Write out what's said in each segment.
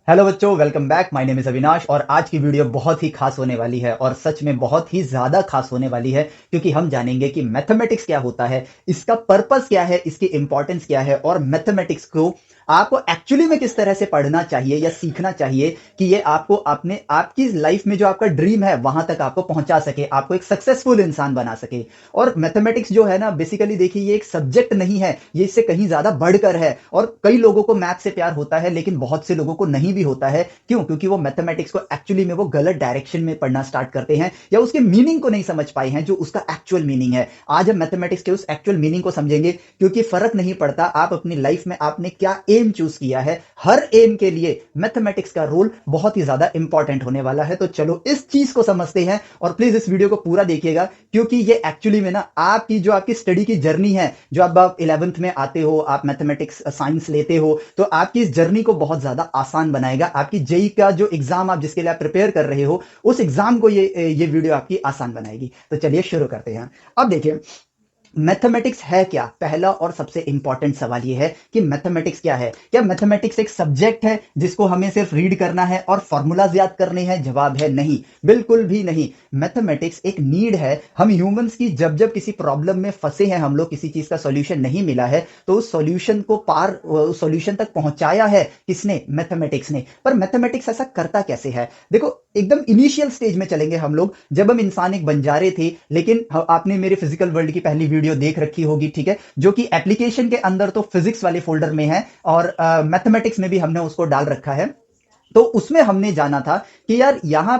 Hello बच्चों, welcome back. My name is Avinash और आज की वीडियो बहुत ही खास होने वाली है और सच में बहुत ही ज्यादा खास होने वाली है क्योंकि हम जानेंगे कि मैथमेटिक्स क्या होता है, इसका पर्पस क्या है, इसकी इंपॉर्टेंस क्या है और मैथमेटिक्स को आपको एक्चुअली में किस तरह से पढ़ना चाहिए या सीखना चाहिए कि ये आपको अपने आपकी लाइफ में जो आपका ड्रीम है वहां तक आपको पहुंचा सके, आपको एक सक्सेसफुल इंसान बना सके। और मैथमेटिक्स जो है ना, बेसिकली देखिए, ये एक सब्जेक्ट नहीं है, ये इससे कहीं ज्यादा बढ़कर है। और कई लोगों को मैथ से प्यार होता है लेकिन बहुत से लोगों को नहीं भी होता है। क्यों? क्योंकि वो मैथमेटिक्स को एक्चुअली में वो गलत डायरेक्शन में पढ़ना स्टार्ट करते हैं या उसके मीनिंग को नहीं समझ पाए हैं जो उसका एक्चुअल मीनिंग है। आज हम मैथमेटिक्स के उस एक्चुअल मीनिंग को समझेंगे क्योंकि फर्क नहीं पड़ता आप अपनी लाइफ में आपने क्या एम चूज किया है, हर एम के लिए मैथमेटिक्स का रोल बहुत ही ज्यादा इंपॉर्टेंट होने वाला है। तो चलो इस चीज को समझते हैं और प्लीज इस वीडियो को पूरा देखिएगा क्योंकि ये एक्चुअली में ना आपकी स्टडी की जर्नी है, जो अब आप 11th में आते हो, आप मैथमेटिक्स साइंस लेते हो, तो आपकी इस जर्नी को बहुत ज्यादा आसान बनाएगा। आपकी जेई का जो एग्जाम आप जिसके लिए आप प्रिपेयर कर रहे हो, उस एग्जाम को ये वीडियो आपकी आसान बनाएगी। तो चलिए शुरू करते हैं। अब देखिए, मैथमेटिक्स है क्या? पहला और सबसे इंपॉर्टेंट सवाल यह है कि मैथमेटिक्स क्या है। क्या मैथमेटिक्स एक सब्जेक्ट है जिसको हमें सिर्फ रीड करना है और फॉर्मूलाज याद करने हैं? जवाब है नहीं, बिल्कुल भी नहीं। मैथमेटिक्स एक नीड है। हम ह्यूमंस की जब जब किसी प्रॉब्लम में फंसे हैं, हम लोग किसी चीज का सॉल्यूशन नहीं मिला है, तो उस सॉल्यूशन को उस सॉल्यूशन तक पहुंचाया है किसने? मैथमेटिक्स ने। पर मैथमेटिक्स ऐसा करता कैसे है? देखो, एकदम इनिशियल स्टेज में चलेंगे हम लोग, जब हम इंसान एक बंजारे थे। लेकिन आपने मेरे फिजिकल वर्ल्ड की पहली वीडियो देख रखी होगी, ठीक है, जो कि एप्लीकेशन के अंदर तो फिजिक्स वाले फोल्डर में है और मैथमेटिक्स में भी हमने उसको डाल रखा है। तो उसमें हमने जाना था कि यार यहां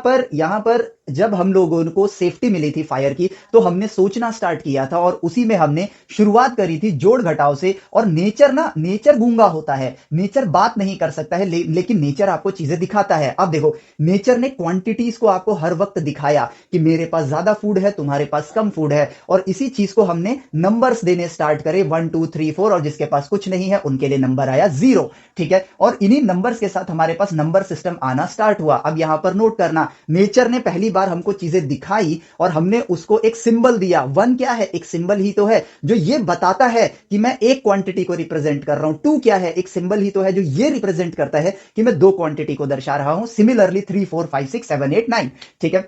पर जब हम लोगों को सेफ्टी मिली थी फायर की, तो हमने सोचना स्टार्ट किया था और उसी में हमने शुरुआत करी थी जोड़ घटाव से। और नेचर गूंगा होता है, नेचर बात नहीं कर सकता है, लेकिन नेचर आपको चीजें दिखाता है। अब देखो, नेचर ने क्वांटिटीज को आपको हर वक्त दिखाया कि मेरे पास ज्यादा फूड है, तुम्हारे पास कम फूड है, और इसी चीज को हमने नंबर्स देने स्टार्ट करे, 1 2 3 4, और जिसके पास कुछ नहीं है उनके लिए नंबर आया 0। ठीक है, और इन्हीं नंबर्स के साथ हमारे पास नंबर सिस्टम आना स्टार्ट हुआ। अब यहां पर नोट करना, नेचर ने पहली बार हमको चीजें दिखाई और हमने उसको एक सिंबल दिया। वन क्या है? एक सिंबल ही तो है जो ये बताता है कि मैं एक क्वांटिटी को रिप्रेजेंट कर रहा हूं। टू क्या है? एक सिंबल ही तो है जो ये रिप्रेजेंट करता है कि मैं दो क्वांटिटी को दर्शा रहा हूं। सिमिलरली 3 4 5 6 7 8 9। ठीक है,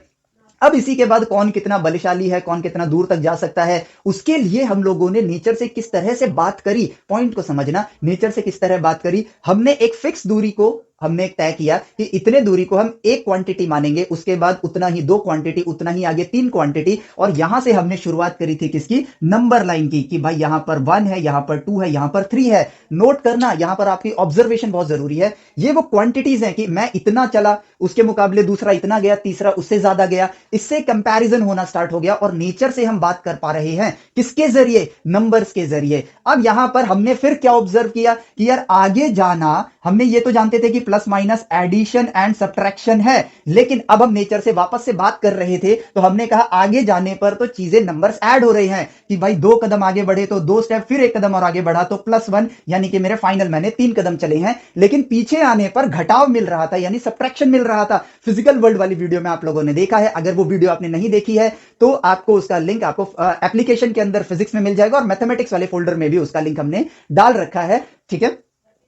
अब इसी के बाद कौन कितना बलशाली है, कौन कितना दूर तक जा सकता है, उसके लिए हम लोगों ने नेचर से किस तरह से बात करी। पॉइंट को समझना, नेचर से किस तरह बात करी। हमने एक फिक्स दूरी को हमने तय किया कि इतने दूरी को हम एक क्वांटिटी मानेंगे, उसके बाद उतना ही दो क्वांटिटी, उतना ही आगे तीन क्वांटिटी। और यहां से हमने शुरुआत करी थी किसकी? नंबर लाइन की, कि भाई यहां पर 1 है, यहां पर 2 है, यहां पर 3 है। नोट करना, यहां पर आपकी ऑब्जर्वेशन बहुत जरूरी है। ये वो क्वांटिटीज हैं कि मैं इतना चला, उसके मुकाबले दूसरा इतना गया, तीसरा उससे ज्यादा गया, इससे कंपैरिजन होना स्टार्ट हो गया। और नेचर से हम बात कर पा रहे हैं किसके जरिए? नंबर्स के जरिए। अब यहां पर हमने फिर क्या ऑब्जर्व किया कि यार आगे जाना, हमने ये तो जानते थे कि plus minus addition and subtraction है, लेकिन अब हम नेचर से वापस से बात कर रहे थे, तो हमने कहा आगे जाने पर तो चीजें नंबर्स ऐड हो रहे हैं कि भाई 2 कदम आगे बढ़े तो 2 स्टेप, फिर 1 कदम और आगे बढ़ा तो +1, यानी कि मेरे फाइनल मैंने 3 कदम चले हैं। लेकिन पीछे आने पर घटाव मिल रहा था, यानी सब्ट्रैक्शन मिल रहा था। फिजिकल वर्ल्ड वाली वीडियो में आप लोगों ने देखा है। अगर वो वीडियो आपने नहीं देखी है तो आपको उसका लिंक आपको एप्लीकेशन के अंदर फिजिक्स में मिल जाएगा और मैथमेटिक्स वाले फोल्डर में भी उसका लिंक हमने डाल रखा है। ठीक है,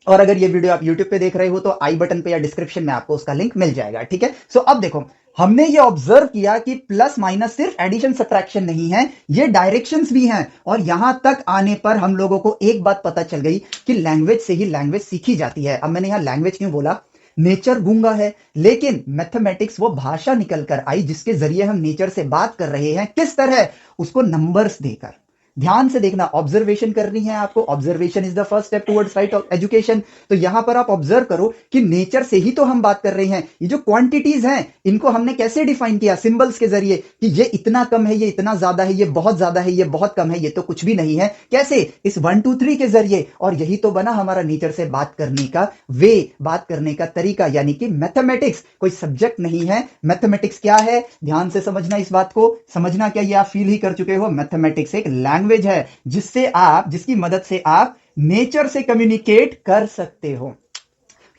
और अगर ये वीडियो आप YouTube पे देख रहे हो तो आई बटन पे या डिस्क्रिप्शन में आपको उसका लिंक मिल जाएगा। ठीक है, सो अब देखो, हमने ये ऑब्जर्व किया कि प्लस माइनस सिर्फ एडिशन सब्ट्रैक्शन नहीं है, ये डायरेक्शंस भी हैं। और यहां तक आने पर हम लोगों को एक बात पता चल गई कि लैंग्वेज से ही लैंग्वेज सीखी जाती है। अब मैंने यहां लैंग्वेज क्यों बोला? नेचर गूंगा है, लेकिन मैथमेटिक्स वो भाषा निकल कर आई जिसके जरिए हम नेचर से बात कर रहे हैं। किस तरह? उसको नंबर्स देकर। ध्यान से देखना, ऑब्जर्वेशन करनी है आपको। Observation is the first step towards right of education. तो यहां पर आप ऑब्जर्व करो कि नेचर से ही तो हम बात कर रहे हैं। ये जो क्वांटिटीज हैं, इनको हमने कैसे डिफाइन किया? सिंबल्स के जरिए, कि ये इतना कम है, ये इतना ज्यादा है, ये बहुत ज्यादा है, ये बहुत कम है, ये तो कुछ भी नहीं है। कैसे? इस 1 2 3 के जरिए। और यही तो बना हमारा नेचर से बात करने का वे, बात करने का तरीका। यानी कि मैथमेटिक्स कोई सब्जेक्ट नहीं है। मैथमेटिक्स क्या है? ध्यान से समझना, इस बात को समझना। क्या ये आप फील ही कर चुके हो? मैथमेटिक्स एक लैंग्वेज है जिसकी मदद से आप नेचर से कम्युनिकेट कर सकते हो।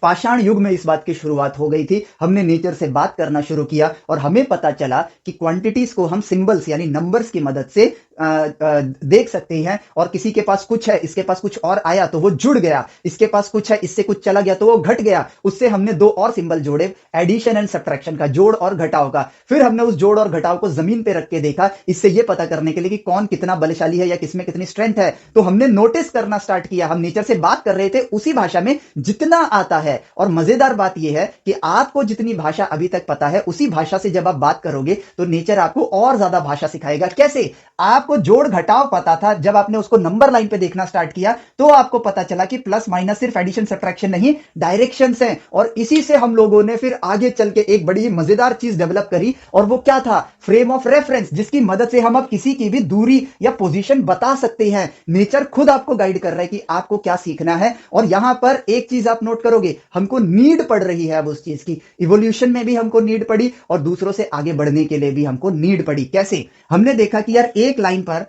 पाषाण युग में इस बात की शुरुआत हो गई थी। हमने नेचर से बात करना शुरू किया और हमें पता चला कि क्वांटिटीज को हम सिंबल्स यानी नंबर्स की मदद से देख सकते हैं। और किसी के पास कुछ है, इसके पास कुछ और आया तो वो जुड़ गया, इसके पास कुछ है, इससे कुछ चला गया तो वो घट गया। उससे हमने दो और सिंबल जोड़े, एडिशन एंड सब्ट्रैक्शन का, जोड़ और घटाव का। फिर हमने उस जोड़ और घटाव को जमीन पे रख के देखा, इससे ये पता करने के लिए कि कौन कितना बलशाली है या किसमें कितनी स्ट्रेंथ है। तो हमने नोटिस करना स्टार्ट किया। हम नेचर से बात कर रहे थे उसी भाषा में जितना आता है। और मजेदार बात यह है कि आपको जितनी भाषा अभी तक पता है उसी भाषा से जब आप बात करोगे तो नेचर आपको और ज्यादा भाषा सिखाएगा। कैसे? आपको जोड़ घटाव पता था, जब आपने उसको नंबर लाइन पे देखना स्टार्ट किया तो आपको पता चला कि प्लस माइनस सिर्फ एडिशन सब्ट्रैक्शन नहीं, डायरेक्शंस हैं। और इसी से हम लोगों ने फिर आगे चल के एक बड़ी मजेदार चीज डेवलप करी, और वो क्या था? फ्रेम ऑफ रेफरेंस, जिसकी मदद से हम अब किसी की भी दूरी या पोजीशन बता सकते हैं। नेचर खुद आपको गाइड कर रहा है कि आपको क्या सीखना है। और यहां पर एक चीज आप नोट करोगे, हमको नीड पड़ रही है अब उस चीज की। इवोल्यूशन में भी हमको नीड पड़ी और दूसरों से आगे बढ़ने के लिए भी हमको नीड पड़ी। कैसे? हमने देखा कि यार एक लाइन पर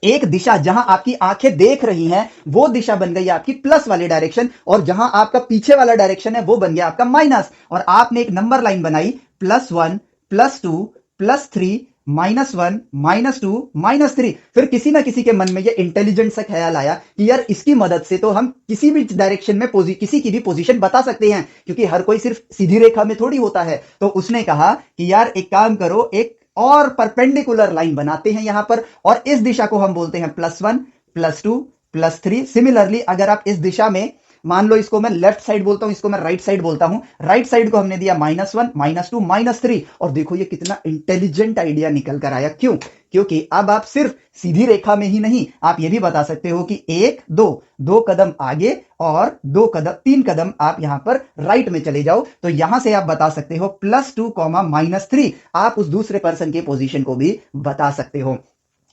एक दिशा जहां आपकी आंखें देख रही हैं वो दिशा बन गई आपकी प्लस वाली डायरेक्शन, और जहां आपका पीछे वाला डायरेक्शन है वो बन गया आपका माइनस। और आपने एक नंबर लाइन बनाई, +1 +2 +3 -1 -2 -3। फिर किसी ना किसी के मन में ये इंटेलिजेंट सा ख्याल आया कि यार इसकी मदद से तो हम किसी भी डायरेक्शन में किसी की भी पोजीशन बता सकते हैं, क्योंकि हर कोई सिर्फ सीधी रेखा में थोड़ी होता है। तो उसने कहा कि यार एक काम करो, एक और परपेंडिकुलर लाइन बनाते हैं यहां पर, और इस दिशा को हम बोलते हैं +1 +2 +3। सिमिलरली अगर आप इस दिशा में, मान लो इसको मैं लेफ्ट साइड बोलता हूं, इसको मैं राइट साइड बोलता हूं, राइट साइड को हमने दिया -1 -2 -3। और देखो ये कितना इंटेलिजेंट आइडिया निकल कर आया। क्यों? क्योंकि अब आप सिर्फ सीधी रेखा में ही नहीं, आप ये भी बता सकते हो कि 1 2 दो कदम आगे और 3 कदम आप यहां पर राइट में चले जाओ, तो यहां से आप बता सकते हो +2 -3। आप उस दूसरे पर्सन के पोजीशन को भी बता सकते हो।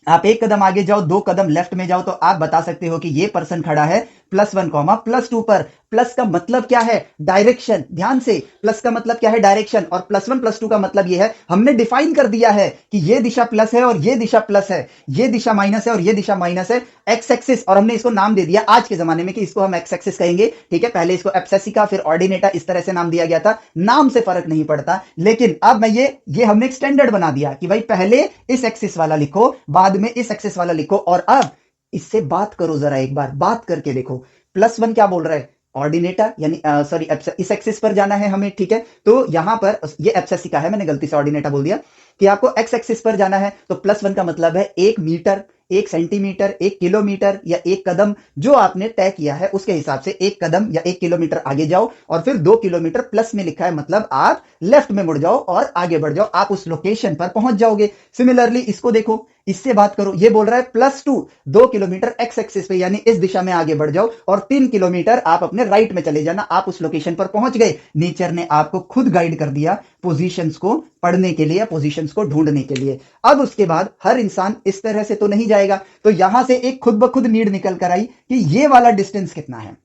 आप एक कदम आगे जाओ, 2 कदम लेफ्ट में जाओ, तो आप बता सकते हो कि ये पर्सन खड़ा है +1 +2 पर। प्लस का मतलब क्या है? डायरेक्शन। ध्यान से, प्लस का मतलब क्या है? डायरेक्शन। और +1 +2 का मतलब ये है, हमने डिफाइन कर दिया है कि ये दिशा प्लस है और ये दिशा प्लस है, ये दिशा माइनस है और ये दिशा माइनस है। एक्स एक्सिस, और हमने इसको नाम दे दिया आज के जमाने में कि इसको हम एक्स एक्सिस कहेंगे। ठीक है, पहले इसको एब्सेसिका फिर ऑर्डिनेटा इस तरह से नाम दिया गया था। नाम से फर्क नहीं पड़ता, लेकिन अब मैं ये हमने एक स्टैंडर्ड बना दिया कि भाई पहले इस एक्सिस वाला लिखो, बाद में इस एक्सिस वाला लिखो। और अब इससे बात करो, जरा एक बार बात करके देखो। +1 क्या बोल रहा है? ऑर्डिनेटा, यानी सॉरी इस एक्सिस पर जाना है हमें। ठीक है, तो यहां पर ये एब्सेसिका है, मैंने गलती से ऑर्डिनेटा बोल दिया, कि आपको एक्स एक्सिस पर जाना है। तो +1 का मतलब है 1 मीटर, 1 सेंटीमीटर, 1 किलोमीटर या 1 कदम, जो आपने तय किया है उसके हिसाब से 1 कदम या 1 किलोमीटर आगे जाओ। और फिर 2 किलोमीटर प्लस में लिखा है, मतलब आप लेफ्ट में मुड़ जाओ और आगे बढ़ जाओ, आप उस लोकेशन पर पहुंच जाओगे। सिमिलरली इसको देखो, इससे बात करो, ये बोल रहा है +2 2 किलोमीटर एक्स एक्सिस पे, यानी इस दिशा में आगे बढ़ जाओ, और 3 किलोमीटर आप अपने राइट में चले जाना, आप उस लोकेशन पर पहुंच गए। नेचर ने आपको खुद गाइड कर दिया पोजीशंस को पढ़ने के लिए, पोजीशंस को ढूंढने के लिए। अब उसके बाद हर इंसान इस तरह से तो नहीं जाएगा, तो यहां से एक खुद ब खुद नीड निकल कर आई कि ये वाला डिस्टेंस कितना है,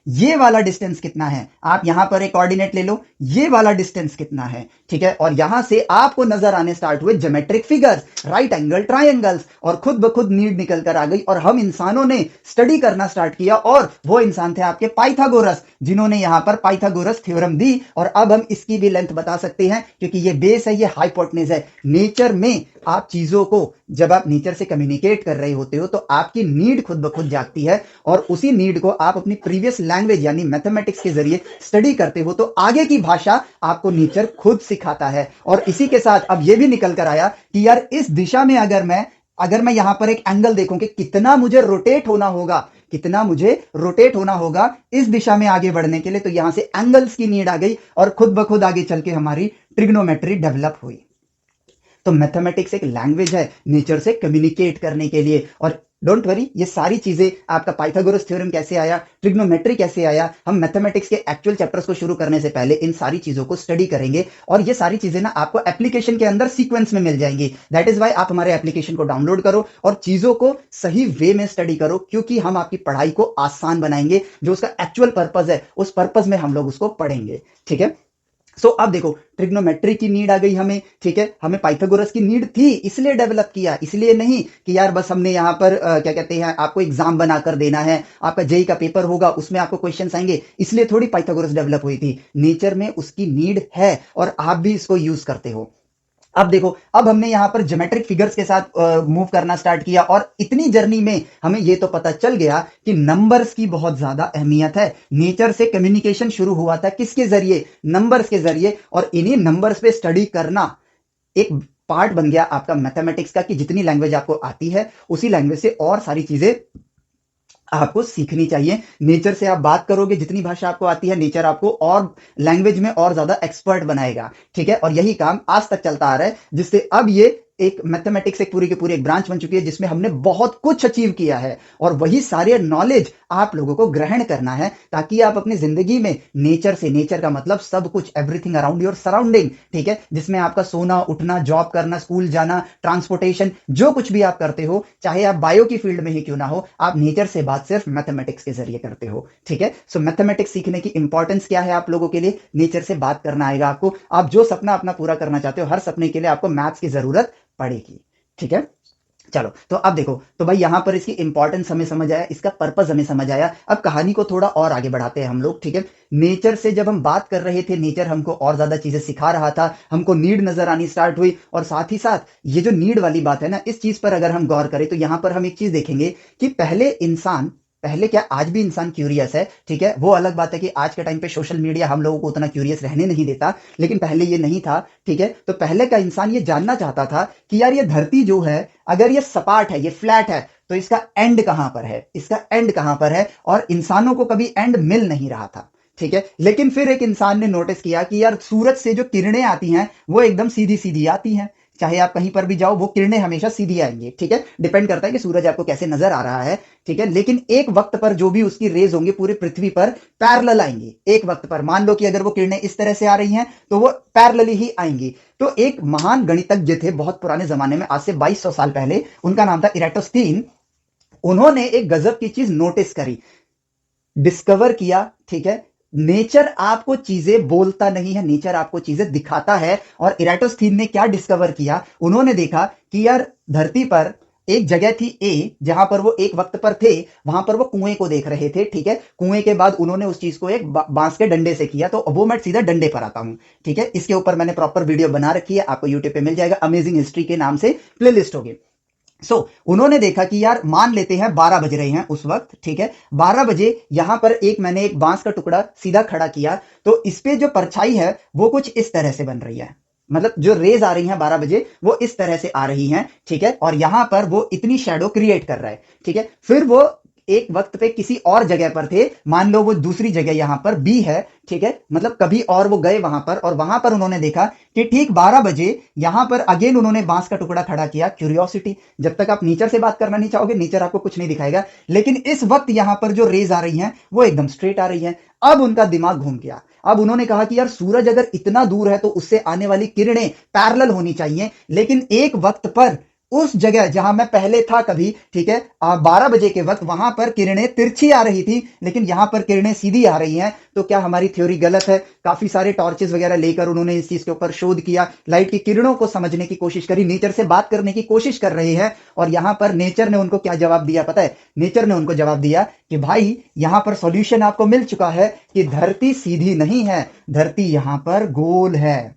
ये वाला डिस्टेंस कितना है। आप यहां पर एक कोऑर्डिनेट ले लो, ये वाला डिस्टेंस कितना है। ठीक है, और यहां से आपको नजर आने स्टार्ट हुए geometric figures, right angle triangles, और खुद ब खुद नीड निकल कर आ गई। और हम इंसानों ने स्टडी करना स्टार्ट किया, और वो इंसान थे आपके पाइथागोरस, जिन्होंने यहां पर पाइथागोरस थ्योरम दी। और अब हम इसकी भी लेंथ बता सकते हैं, क्योंकि ये बेस है, ये हाइपोटेन्यूज है। नेचर में आप चीजों को, जब आप नेचर से कम्युनिकेट कर रहे होते हो, तो आपकी नीड खुद ब खुद जागती है, और उसी नीड को आप अपनी प्रीवियस लैंग्वेज यानी मैथमेटिक्स के जरिए स्टडी करते हो, तो आगे की भाषा आपको नेचर खुद सिखाता है। और इसी के साथ अब यह भी निकल कर आया कि यार इस दिशा में अगर मैं यहां पर एक एंगल देखूं कि कितना मुझे रोटेट होना होगा, कितना मुझे रोटेट होना होगा इस दिशा में आगे बढ़ने के लिए, तो यहां से एंगल्स की नीड आ गई, और खुद ब खुद आगे चल के हमारी ट्रिग्नोमेट्री डेवलप हुई। तो मैथमेटिक्स एक लैंग्वेज है नेचर से कम्युनिकेट करने के लिए। और डोंट वरी, ये सारी चीजें, आपका पाइथागोरस थ्योरम कैसे आया, ट्रिग्नोमेट्री कैसे आया, हम मैथमेटिक्स के एक्चुअल चैप्टर्स को शुरू करने से पहले इन सारी चीजों को स्टडी करेंगे। और ये सारी चीजें ना आपको एप्लीकेशन के अंदर सीक्वेंस में मिल जाएंगी। दैट इज वाई आप हमारे एप्लीकेशन को डाउनलोड करो और चीजों को सही वे में स्टडी करो, क्योंकि हम आपकी पढ़ाई को आसान बनाएंगे। जो उसका एक्चुअल पर्पज है, उस पर्पज में हम लोग उसको पढ़ेंगे। ठीक है, सो अब देखो, ट्रिग्नोमेट्री की नीड आ गई हमें, ठीक है, हमें पाइथागोरस की नीड थी इसलिए डेवलप किया, इसलिए नहीं कि यार बस हमने यहाँ पर क्या कहते हैं आपको एग्जाम बनाकर देना है, आपका जेई का पेपर होगा उसमें आपको क्वेश्चंस आएंगे, इसलिए थोड़ी पाइथागोरस डेवलप हुई थी। नेचर में उसकी नीड है और आप भी इसको यूज करते हो। अब देखो, अब हमने यहां पर ज्योमेट्रिक फिगर्स के साथ मूव करना स्टार्ट किया और इतनी जर्नी में हमें यह तो पता चल गया कि नंबर्स की बहुत ज्यादा अहमियत है। नेचर से कम्युनिकेशन शुरू हुआ था किसके जरिए? नंबर्स के जरिए। और इन्हीं नंबर्स पे स्टडी करना एक पार्ट बन गया आपका मैथमेटिक्स का, कि जितनी लैंग्वेज आपको आती है उसी लैंग्वेज से और सारी चीजें आपको सीखनी चाहिए। नेचर से आप बात करोगे, जितनी भाषा आपको आती है नेचर आपको और लैंग्वेज में और ज्यादा एक्सपर्ट बनाएगा, ठीक है। और यही काम आज तक चलता आ रहा है, जिससे अब ये एक मैथमेटिक्स एक पूरी की पूरी एक ब्रांच बन चुकी है जिसमें हमने बहुत कुछ अचीव किया है। और वही सारे नॉलेज आप लोगों को ग्रहण करना है ताकि आप अपनी जिंदगी में नेचर से, नेचर का मतलब सब कुछ, एवरीथिंग अराउंड योर सराउंडिंग, ठीक है, जिसमें आपका सोना उठना, जॉब करना, स्कूल जाना, ट्रांसपोर्टेशन, जो कुछ भी आप करते हो, चाहे आप बायो की फील्ड में ही क्यों ना हो, आप नेचर से बात सिर्फ मैथमेटिक्स के जरिए करते हो, ठीक है। सो मैथमेटिक्स सीखने की इंपॉर्टेंस क्या है आप लोगों के लिए? नेचर से बात करना आएगा आपको। आप जो सपना अपना पूरा करना चाहते हो, हर सपने के लिए आपको मैथ्स की जरूरत पड़ेगी, ठीक है। चलो, तो अब देखो, तो भाई यहां पर इसकी इंपॉर्टेंस हमें समझ आया, इसका पर्पस हमें समझ आया। अब कहानी को थोड़ा और आगे बढ़ाते हैं हम लोग, ठीक है। नेचर से जब हम बात कर रहे थे, नेचर हमको और ज्यादा चीजें सिखा रहा था, हमको नीड नजर आनी स्टार्ट हुई। और साथ ही साथ ये जो नीड वाली बात है ना, इस चीज पर अगर हम गौर करें तो यहां पर हम एक चीज देखेंगे कि पहले क्या, आज भी इंसान क्यूरियस है, ठीक है। वो अलग बात है कि आज के टाइम पे सोशल मीडिया हम लोगों को उतना क्यूरियस रहने नहीं देता, लेकिन पहले ये नहीं था, ठीक है। तो पहले का इंसान ये जानना चाहता था कि यार ये धरती जो है, अगर ये सपाट है, ये फ्लैट है, तो इसका एंड कहां पर है, इसका एंड कहां पर है। और इंसानों को कभी एंड मिल नहीं रहा था, ठीक है। लेकिन फिर एक इंसान ने नोटिस किया कि यार सूरज से जो किरणें आती हैं वो एकदम सीधी सीधी आती हैं, चाहे आप कहीं पर भी जाओ वो किरणें हमेशा सीधी आएंगी, ठीक है। डिपेंड करता है कि सूरज आपको कैसे नजर आ रहा है, ठीक है। लेकिन एक वक्त पर जो भी उसकी रेज होंगी पूरी पृथ्वी पर पैरेलल आएंगी। एक वक्त पर मान लो कि अगर वो किरणें इस तरह से आ रही हैं तो वो पैरेलली ही आएंगी। तो एक महान गणितज्ञ थे बहुत पुराने जमाने में, आज से 2200 साल पहले, उनका नाम था इराटोस्तीन। उन्होंने एक गजब की चीज नोटिस करी, डिस्कवर किया, ठीक है। नेचर आपको चीजें बोलता नहीं है, नेचर आपको चीजें दिखाता है। और इराटोस्थीन ने क्या डिस्कवर किया? उन्होंने देखा कि यार धरती पर एक जगह थी ए, जहां पर वो एक वक्त पर थे, वहां पर वो कुएं को देख रहे थे, ठीक है। कुएं के बाद उन्होंने उस चीज को एक बांस के डंडे से किया। तो वो मैं सीधा डंडे पर आता हूं, ठीक है। इसके ऊपर मैंने प्रॉपर वीडियो बना रखी है, आपको यूट्यूब पे मिल जाएगा, अमेजिंग हिस्ट्री के नाम से प्लेलिस्ट होगी। उन्होंने देखा कि यार मान लेते हैं 12 बज रहे हैं उस वक्त, ठीक है। 12 बजे यहां पर मैंने एक बांस का टुकड़ा सीधा खड़ा किया, तो इस पे जो परछाई है वो कुछ इस तरह से बन रही है, मतलब जो रेज आ रही हैं 12 बजे वो इस तरह से आ रही हैं, ठीक है। और यहां पर वो इतनी शैडो क्रिएट कर रहा है, ठीक है। फिर वो एक वक्त पे किसी और जगह पर थे, मान लो वो दूसरी जगह यहां पर बी है, ठीक है, मतलब कभी और वो गए वहां पर, और वहां पर उन्होंने देखा कि ठीक 12 बजे यहां पर अगेन उन्होंने बांस का टुकड़ा खड़ा किया। क्यूरियोसिटी, जब तक आप नेचर से बात करना नहीं चाहोगे नेचर आपको कुछ नहीं दिखाएगा, लेकिन इस वक्त यहां पर जो रेज आ रही हैं वो एकदम स्ट्रेट आ रही हैं। अब उनका दिमाग घूम गया। अब उन्होंने कहा कि यार सूरज अगर इतना दूर है तो उससे आने वाली किरणें पैरेलल होनी चाहिए, लेकिन एक वक्त पर उस जगह जहां मैं पहले था कभी, ठीक है, 12 बजे के वक्त वहां पर किरणें तिरछी आ रही थी, लेकिन यहां पर किरणें सीधी आ रही हैं। तो क्या हमारी थ्योरी गलत है? काफी सारे टॉर्चेस वगैरह लेकर उन्होंने इस चीज के ऊपर शोध किया, लाइट की किरणों को समझने की कोशिश करी, नेचर से बात करने की कोशिश कर रहे हैं। और यहां पर नेचर ने उनको क्या जवाब दिया पता है? नेचर ने उनको जवाब दिया कि भाई यहां पर सॉल्यूशन आपको मिल चुका है कि धरती सीधी नहीं है, धरती यहां पर गोल है।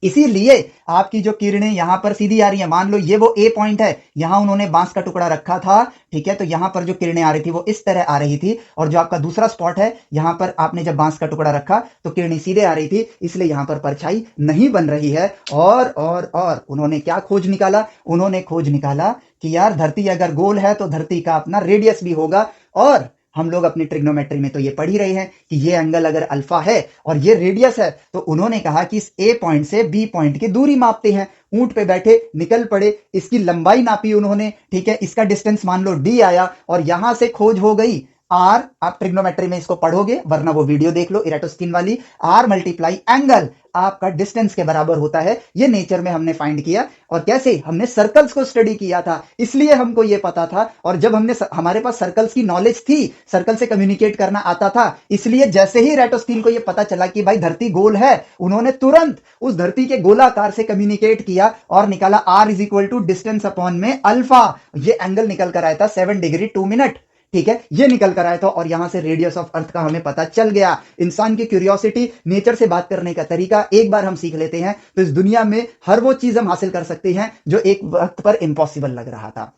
इसीलिए आपकी जो किरणें यहां पर सीधी आ रही हैं, मान लो ये वो ए पॉइंट है, यहां उन्होंने बांस का टुकड़ा रखा था, ठीक है, तो यहां पर जो किरणें आ रही थी वो इस तरह आ रही थी। और जो आपका दूसरा स्पॉट है, यहां पर आपने जब बांस का टुकड़ा रखा तो किरणें सीधे आ रही थी, इसलिए यहां पर परछाई नहीं बन रही है। और उन्होंने क्या खोज निकाला? उन्होंने खोज निकाला कि यार धरती अगर गोल है तो धरती का अपना रेडियस भी होगा। और हम लोग अपनी ट्रिग्नोमेट्री में तो ये पढ़ ही रहे हैं कि ये एंगल अगर अल्फा है और ये रेडियस है, तो उन्होंने कहा कि इस ए पॉइंट से बी पॉइंट की दूरी मापते हैं। ऊंट पे बैठे निकल पड़े, इसकी लंबाई नापी उन्होंने, ठीक है, इसका डिस्टेंस मान लो डी आया, और यहां से खोज हो गई आर, आप ट्रिग्नोमेट्री में इसको पढ़ोगे वरना वो वीडियो देख लो इरेटोस्थिन वाली, आर मल्टीप्लाई एंगल आपका डिस्टेंस के बराबर होता है। ये नेचर में हमने फाइंड किया। और कैसे? हमने सर्कल्स को स्टडी किया था, इसलिए हमको ये पता था। और जब हमारे पास सर्कल्स की नॉलेज थी, सर्कल से कम्युनिकेट करना आता था, इसलिए जैसे ही इरेटोस्थिन को ये पता चला कि भाई धरती गोल है, उन्होंने तुरंत उस धरती के गोलाकार से कम्युनिकेट किया और निकाला R is equal to distance upon में अल्फा। ये एंगल निकल कर आया था 7 डिग्री 2 मिनट। ठीक है, ये निकल कर आया था और यहां से रेडियस ऑफ अर्थ का हमें पता चल गया। इंसान की क्यूरियोसिटी, नेचर से बात करने का तरीका एक बार हम सीख लेते हैं तो इस दुनिया में हर वो चीज हम हासिल कर सकते हैं जो एक वक्त पर इम्पॉसिबल लग रहा था।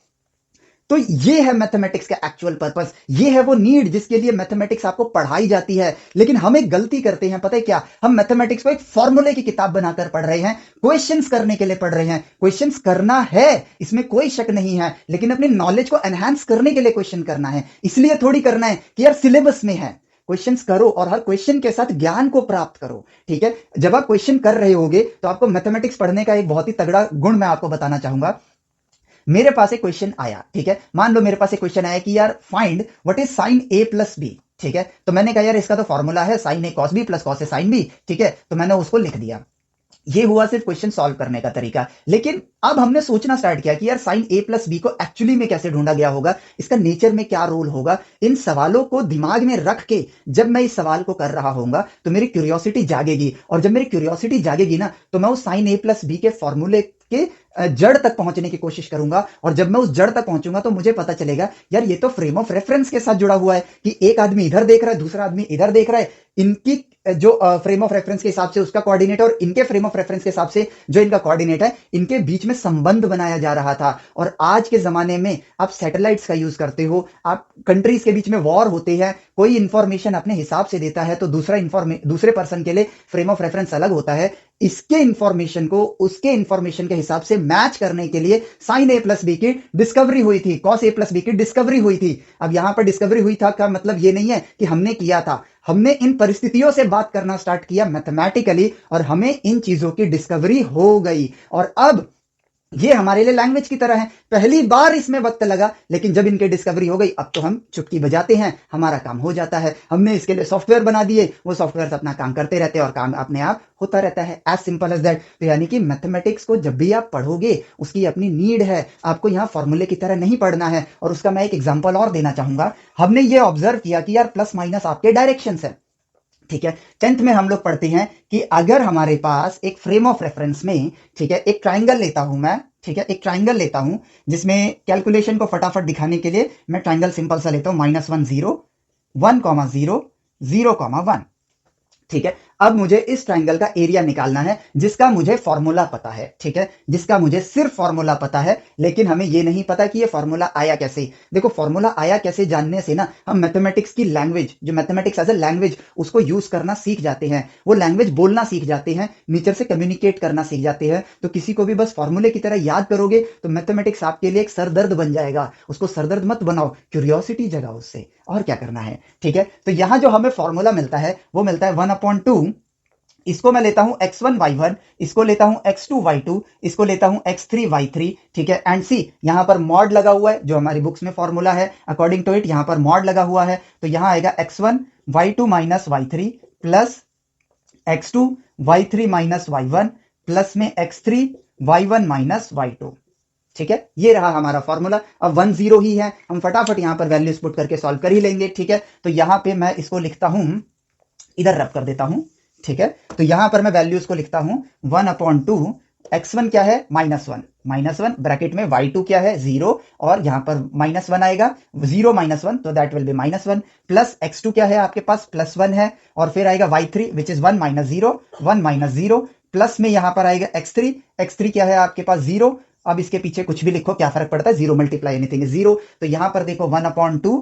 तो ये है मैथमेटिक्स का एक्चुअल पर्पस, ये है वो नीड जिसके लिए मैथमेटिक्स आपको पढ़ाई जाती है। लेकिन हम एक गलती करते हैं, पता है क्या? हम मैथमेटिक्स को एक फॉर्मूले की किताब बनाकर पढ़ रहे हैं, क्वेश्चंस करने के लिए पढ़ रहे हैं। क्वेश्चंस करना है, इसमें कोई शक नहीं है, लेकिन अपनी नॉलेज को एनहांस करने के लिए क्वेश्चन करना है। इसलिए थोड़ी करना है कि यार सिलेबस में है, क्वेश्चंस करो और हर क्वेश्चन के साथ ज्ञान को प्राप्त करो। ठीक है, जब आप क्वेश्चन कर रहे होगे तो आपको मैथमेटिक्स पढ़ने का एक बहुत ही तगड़ा गुण मैं आपको बताना चाहूंगा। मेरे पास एक क्वेश्चन आया, ठीक है, मान लो मेरे पास एक क्वेश्चन आया कि यार find what is sine A plus B. ठीक है, तो मैंने कहा यार इसका तो फॉर्मूला है sign A cos B plus cos A sine B. ठीक है, तो मैंने उसको लिख दिया। ये हुआ सिर्फ क्वेश्चन सॉल्व करने का तरीका। लेकिन अब हमने सोचना स्टार्ट किया कि यार साइन ए प्लस बी को एक्चुअली में कैसे ढूंढा गया होगा, इसका नेचर में क्या रोल होगा। इन सवालों को दिमाग में रख के जब मैं इस सवाल को कर रहा होऊंगा तो मेरी क्यूरियोसिटी जागेगी, और जब मेरी क्यूरियोसिटी जागेगी ना तो मैं उस साइन ए प्लस बी के फॉर्मूले के जड़ तक पहुंचने की कोशिश करूंगा। और जब मैं उस जड़ तक पहुंचूंगा तो मुझे पता चलेगा यार ये तो फ्रेम ऑफ रेफरेंस के साथ जुड़ा हुआ है कि एक आदमी इधर देख रहा है, दूसरा आदमी इधर देख रहा है, इनकी जो फ्रेम ऑफ रेफरेंस के हिसाब से उसका कोऑर्डिनेट और इनके फ्रेम ऑफ रेफरेंस के हिसाब से जो इनका कोऑर्डिनेट है, इनके बीच में संबंध बनाया जा रहा था। और आज के जमाने में आप सैटेलाइट्स का यूज करते हो, आप कंट्रीज के बीच में वॉर होते हैं, कोई इंफॉर्मेशन अपने हिसाब से देता है तो दूसरे पर्सन के लिए फ्रेम ऑफ रेफरेंस अलग होता है। इसके इंफॉर्मेशन को उसके इंफॉर्मेशन के हिसाब से मैच करने के लिए साइन ए प्लस बी की डिस्कवरी हुई थी, कॉस ए प्लस बी की डिस्कवरी हुई थी। अब यहां पर डिस्कवरी हुई था का मतलब ये नहीं है कि हमने किया था, हमने इन परिस्थितियों से बात करना स्टार्ट किया मैथमेटिकली और हमें इन चीजों की डिस्कवरी हो गई। और अब ये हमारे लिए लैंग्वेज की तरह है, पहली बार इसमें वक्त लगा, लेकिन जब इनकी डिस्कवरी हो गई अब तो हम चुटकी बजाते हैं, हमारा काम हो जाता है। हमने इसके लिए सॉफ्टवेयर बना दिए, वो सॉफ्टवेयर अपना काम करते रहते हैं और काम अपने आप होता रहता है, एज सिंपल एज दैट। तो यानी कि मैथमेटिक्स को जब भी आप पढ़ोगे उसकी अपनी नीड है, आपको यहाँ फॉर्मूले की तरह नहीं पढ़ना है। और उसका मैं एक एग्जाम्पल और देना चाहूंगा। हमने ये ऑब्जर्व किया कि यार प्लस माइनस आपके डायरेक्शन है। ठीक है, 10th में हम लोग पढ़ते हैं कि अगर हमारे पास एक फ्रेम ऑफ रेफरेंस में, ठीक है, एक ट्राइंगल लेता हूं मैं, ठीक है, एक ट्राइंगल लेता हूं जिसमें कैलकुलेशन को फटाफट दिखाने के लिए मैं ट्राइंगल सिंपल सा लेता हूं, -1 0 1 0 0 1। ठीक है, अब मुझे इस ट्राइंगल का एरिया निकालना है जिसका मुझे फॉर्मूला पता है। ठीक है, जिसका मुझे सिर्फ फॉर्मूला पता है, लेकिन हमें यह नहीं पता कि ये फॉर्मूला आया कैसे। देखो फॉर्मूला आया कैसे जानने से ना हम मैथमेटिक्स की लैंग्वेज, जो मैथमेटिक्स एज ए लैंग्वेज, उसको यूज करना सीख जाते हैं, वो लैंग्वेज बोलना सीख जाते हैं, नेचर से कम्युनिकेट करना सीख जाते हैं। तो किसी को भी बस फॉर्मूले की तरह याद करोगे तो मैथमेटिक्स आपके लिए एक सरदर्द बन जाएगा। उसको सरदर्द मत बनाओ, क्यूरियोसिटी जगाओ उससे, और क्या करना है। ठीक है, तो यहां जो हमें फॉर्मूला मिलता है वो मिलता है 1/2। इसको मैं लेता हूं x1 y1, इसको लेता हूं x2 y2, इसको लेता हूं x3 y3। ठीक है, एंड सी यहां पर मॉड लगा हुआ है, जो हमारी बुक्स में फॉर्मूला है अकॉर्डिंग टू इट यहां पर मॉड लगा हुआ है। तो यहां आएगा x1 y2 minus y3 plus x2 y3 minus y1 plus में x3 y1 माइनस y2। ठीक है, ये रहा हमारा फॉर्मूला। अब 1 0 ही है, हम फटाफट यहां पर वैल्यूज पुट करके सॉल्व कर ही लेंगे। ठीक है, तो यहां पे मैं इसको लिखता हूं, इधर रब कर देता हूं। ठीक है, तो यहां पर मैं वैल्यूज को लिखता हूं 1/2, x1 क्या है -1 ब्रैकेट में, y2 क्या है 0, और यहां पर -1 आएगा, 0 -1 तो that will be -1, plus x2 क्या है आपके पास +1 है, और फिर आएगा y3 विच इज 1 - 0 प्लस में यहां पर आएगा x3 क्या है आपके पास 0। अब इसके पीछे कुछ भी लिखो क्या फर्क पड़ता है, 0 मल्टीप्लाई एनीथिंग इज 0। तो यहां पर देखो 1/2,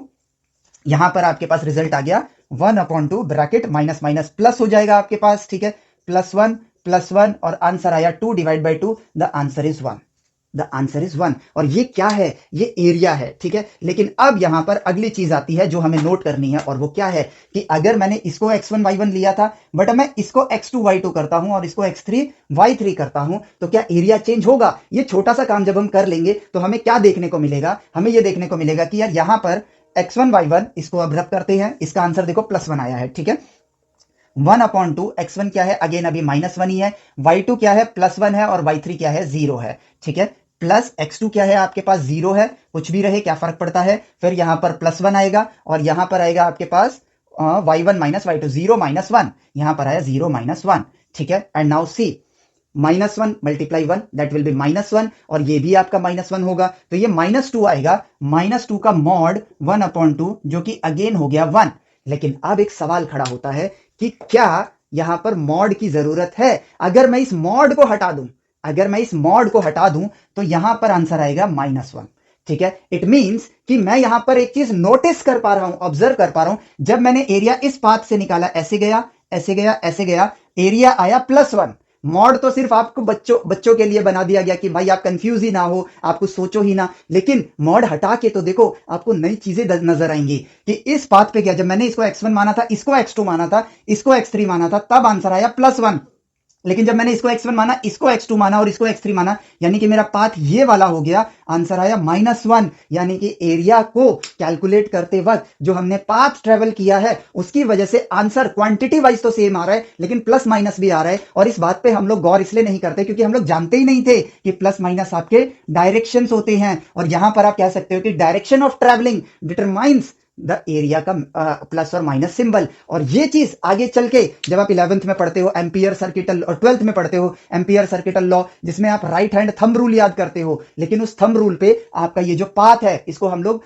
यहां पर आपके पास रिजल्ट आ गया 1/2 ब्रैकेट माइनस माइनस प्लस हो जाएगा आपके पास। ठीक है, +1 और आंसर आया 2 divide by 2, the answer is 1। The answer is 1। और ये क्या है, ये एरिया है। ठीक है, लेकिन अब यहां पर अगली चीज आती है जो हमें नोट करनी है, और वो क्या है कि अगर मैंने इसको x1 y1 लिया था, बट मैं इसको x2 y2 करता हूं और इसको x3 y3 करता हूं, तो क्या एरिया चेंज होगा। ये छोटा सा काम जब हम कर लेंगे तो हमें क्या देखने को मिलेगा, हमें ये देखने को मिलेगा कि यार यहां पर x1 y1 इसको अब रब करते हैं, इसका आंसर देखो +1 आया है, ठीक है। 1/2 x1 क्या है, अगेन अभी -1 ही है, y2 क्या है +1 है और y3 क्या है 0 है, ठीक है। प्लस x2 क्या है आपके पास 0 है, कुछ भी रहे क्या फर्क पड़ता है, फिर यहां पर +1 आएगा और यहां पर आएगा आपके पास y1 - y2, 0 - 1, यहां पर आया 0 - 1, ठीक है। And now see -1 × 1 that will be -1 और ये भी आपका -1 होगा, तो ये -2 आएगा, -2 का मॉड 1/2 जो कि अगेन हो गया 1। लेकिन अब एक सवाल खड़ा होता है कि क्या यहां पर मॉड की जरूरत है। अगर मैं इस मॉड को हटा दूं, अगर मैं इस मॉड को हटा दूं तो यहां पर आंसर आएगा -1, ठीक है। इट मींस कि मैं यहां पर एक चीज नोटिस कर पा रहा हूं, ऑब्जर्व कर पा रहा हूं, जब मैंने एरिया इस पाथ से निकाला, ऐसे गया ऐसे गया ऐसे गया, एरिया आया +1। मॉड तो सिर्फ आपको बच्चों के लिए बना दिया गया कि भाई आप कंफ्यूज ही ना हो, आप कुछ सोचो ही ना, लेकिन मॉड हटा के तो देखो आपको नई चीजें नजर आएंगी कि इस पाथ पे क्या, जब मैंने इसको x1 माना था, इसको x2 माना था, इसको x3 माना था, तब आंसर आया +1। लेकिन जब मैंने इसको x1 माना, इसको x2 माना और इसको x3 माना, यानी कि मेरा पाथ ये वाला हो गया, आंसर आया -1। यानी कि एरिया को कैलकुलेट करते वक्त जो हमने पाथ ट्रेवल किया है उसकी वजह से आंसर क्वांटिटी वाइज तो सेम आ रहा है, लेकिन प्लस माइनस भी आ रहा है। और इस बात पे हम लोग गौर इसलिए नहीं करते क्योंकि हम लोग जानते ही नहीं थे कि प्लस माइनस आपके डायरेक्शन होते हैं। और यहां पर आप कह सकते हो कि direction of travelling determines the area का प्लस और माइनस सिंबल। और ये चीज आगे चल के जब आप 11th में पढ़ते हो एम्पियर सर्किटल, और 12th में पढ़ते हो एम्पियर सर्किटल लॉ, जिसमें आप राइट हैंड थंब रूल याद करते हो, लेकिन उस थंब रूल पे आपका ये जो पाथ है इसको हम लोग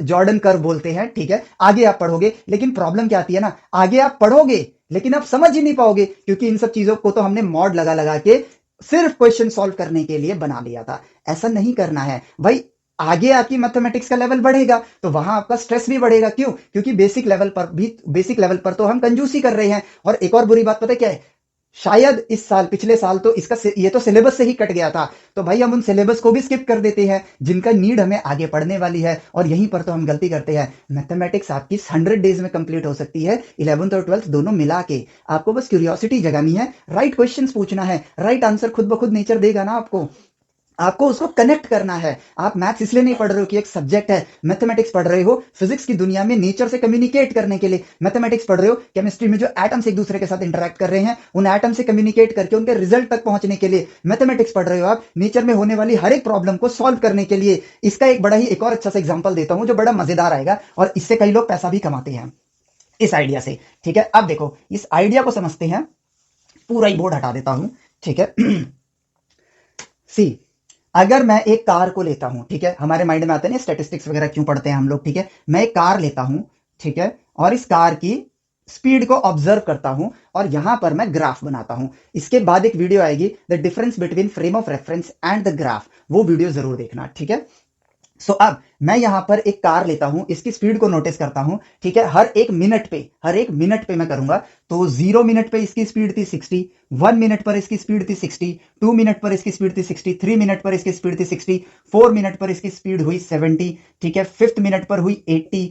जॉर्डन कर्व बोलते हैं, ठीक है। आगे आप पढ़ोगे, लेकिन प्रॉब्लम क्या आती है ना, आगे आप पढ़ोगे लेकिन आप समझ ही नहीं पाओगे, क्योंकि इन सब चीजों को तो हमने मॉड लगा लगा के सिर्फ क्वेश्चन सॉल्व करने के लिए बना लिया था। ऐसा नहीं करना है भाई। आगे आपकी मैथमेटिक्स का लेवल बढ़ेगा तो वहां आपका स्ट्रेस भी बढ़ेगा। क्यों? क्योंकि बेसिक लेवल पर तो हम कंजूसी कर रहे हैं। और एक और बुरी बात पता है क्या है, शायद इस साल, पिछले साल तो इसका ये तो सिलेबस से ही कट गया था, तो भाई हम उन सिलेबस को भी स्किप कर देते हैं जिनका नीड हमें आगे पढ़ने वाली है। और यहीं पर तो हम गलती करते हैं। मैथमेटिक्स आपकी 100 डेज में कंप्लीट हो सकती है, 11th और 12th दोनों मिला के। आपको बस क्यूरियोसिटी जगानी है, राइट क्वेश्चंस पूछना है, राइट आंसर खुद ब खुद नेचर देगा ना आपको उसको कनेक्ट करना है। आप मैथ्स इसलिए नहीं पढ़ रहे हो कि एक सब्जेक्ट है, मैथमेटिक्स पढ़ रहे हो फिजिक्स की दुनिया में नेचर से कम्युनिकेट करने के लिए। मैथमेटिक्स पढ़ रहे हो केमिस्ट्री में जो एटम्स एक दूसरे के साथ इंटरेक्ट कर रहे हैं, उन एटम से कम्युनिकेट करके उनके रिजल्ट तक पहुंचने के लिए। मैथमेटिक्स पढ़ रहे हो आप नेचर में होने वाली हर एक प्रॉब्लम को सॉल्व करने के लिए। इसका एक और अच्छा सा एग्जाम्पल देता हूं जो बड़ा मजेदार आएगा, और इससे कई लोग पैसा भी कमाते हैं इस आइडिया से, ठीक है। अब देखो इस आइडिया को समझते हैं, पूरा ही बोर्ड हटा देता हूं, ठीक है। सी, अगर मैं एक कार को लेता हूं, ठीक है, हमारे माइंड में आते हैं स्टैटिस्टिक्स वगैरह क्यों पढ़ते हैं हम लोग, ठीक है। मैं एक कार लेता हूं, ठीक है, और इस कार की स्पीड को ऑब्जर्व करता हूं और यहां पर मैं ग्राफ बनाता हूं। इसके बाद एक वीडियो आएगी, the difference between frame of reference and the graph, वो वीडियो जरूर देखना, ठीक है। अब मैं यहां पर एक कार लेता हूं, इसकी स्पीड को नोटिस करता हूं, ठीक है। हर एक मिनट पे मैं करूंगा, तो 0 मिनट पे इसकी स्पीड थी 60, 1 मिनट पर इसकी स्पीड थी 60, 2 मिनट पर इसकी स्पीड थी 60, 3 मिनट पर इसकी स्पीड थी 60, 4 मिनट पर इसकी स्पीड हुई 70, ठीक है। 5th मिनट पर हुई 80,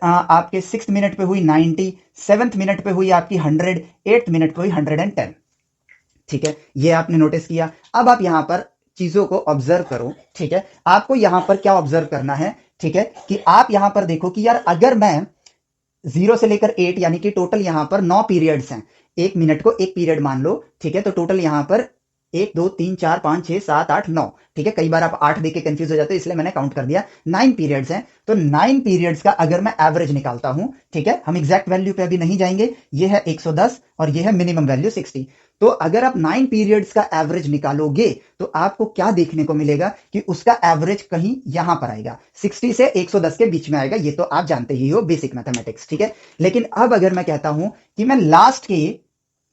आपके 6th मिनट पे हुई 90, 7th मिनट पे हुई आपकी 100, 8th मिनट पे हुई 110, ठीक है। ये आपने नोटिस किया। अब आप यहां पर चीजों को ऑब्जर्व करो, ठीक है। आपको यहां पर क्या ऑब्जर्व करना है, ठीक है, कि आप यहां पर देखो कि यार अगर मैं 0 से लेकर 8, यानी कि टोटल यहां पर 9 पीरियड्स हैं, एक मिनट को एक पीरियड मान लो, ठीक है। तो टोटल यहां पर 1 2 3 4 5 6 7 8 9, ठीक है। कई बार आप 8 देख के कंफ्यूज हो जाते हो, इसलिए मैंने काउंट कर दिया। 9 पीरियड्स हैं, तो 9 पीरियड्स का अगर मैं एवरेज निकालता हूं, ठीक है, हम एग्जैक्ट वैल्यू पे अभी नहीं जाएंगे, ये है 110 और ये है मिनिमम वैल्यू 60। तो अगर आप 9 पीरियड्स का एवरेज निकालोगे तो आपको क्या देखने को मिलेगा कि उसका एवरेज कहीं यहां पर आएगा, 60 से 110 के बीच में आएगा। ये तो आप जानते ही हो बेसिक मैथमेटिक्स, ठीक है। लेकिन अब अगर मैं कहता हूं कि मैं लास्ट के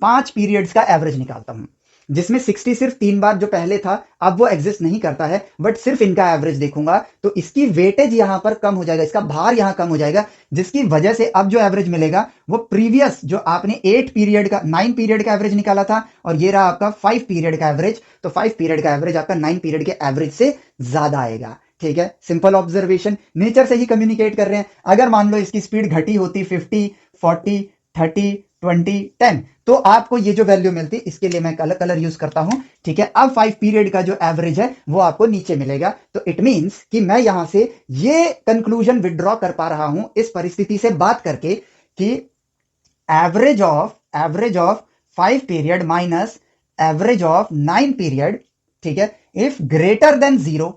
5 पीरियड्स का एवरेज निकालता हूं, जिसमें 60 सिर्फ 3 बार जो पहले था अब वो एग्जिस्ट नहीं करता है, बट सिर्फ इनका एवरेज देखूंगा, तो इसकी वेटेज यहां पर कम हो जाएगा, इसका भार यहां कम हो जाएगा, जिसकी वजह से अब जो एवरेज मिलेगा वो प्रीवियस जो आपने 9 पीरियड का एवरेज निकाला था, और ये रहा आपका 5 पीरियड का एवरेज, तो 5 पीरियड का एवरेज आपका 9 पीरियड के एवरेज से ज्यादा आएगा, ठीक है। सिंपल ऑब्जर्वेशन, नेचर से ही कम्युनिकेट कर रहे हैं। अगर मान लो इसकी स्पीड घटी होती 50, 40, 30, 20, 10। तो आपको ये जो वैल्यू मिलती है, इसके लिए मैं अलग कलर यूज करता हूं, ठीक है। अब 5 पीरियड का जो एवरेज है वो आपको नीचे मिलेगा। तो इट मींस कि मैं यहां से ये कंक्लूजन विड्रॉ कर पा रहा हूं इस परिस्थिति से बात करके कि average of 5 period minus average of 9 period, ठीक है, इफ ग्रेटर देन 0,